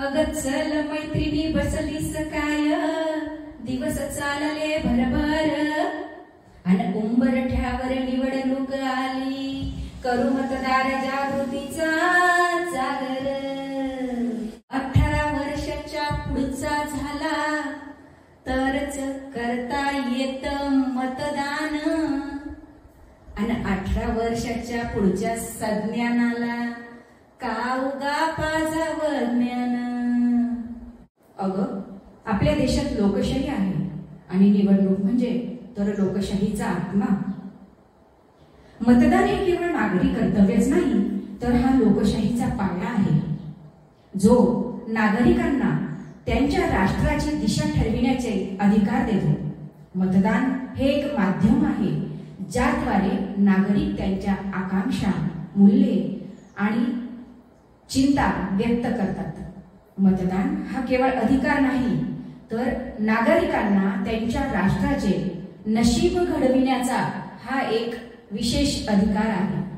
अगं चल मैत्रिणी बसलीस काय, दिवस चालले भरभर, अन उंबरठ्यावर निवडणूक आली, करू मतदार जागृतीचा जागर. 18 वर्षाच्या पुढचा झाला तरच करता येत मतदान, अन 18 वर्षाच्या पुढच्या सज्ञानाला का उगा पाजावं ज्ञान. अगं आपल्या देशात लोकशाही आहे आणि निवडणूक म्हणजे तर लोकशाहीचा आत्मा. मतदान हे केवळ नागरी कर्तव्यच नाही, तर हा लोकशाहीचा पाया आहे, जो नागरिकांना त्यांच्या राष्ट्राची दिशा ठरविण्याचे अधिकार देतो. मतदान हे एक माध्यम आहे ज्याद्वारे नागरिक त्यांच्या आकांक्षा, मूल्ये आणि चिंता व्यक्त करतात. मतदान हा केवळ अधिकार नाही, तर नागरिकांना त्यांच्या राष्ट्राचे नशीब घडविण्याचा हा एक विशेष अधिकार आहे.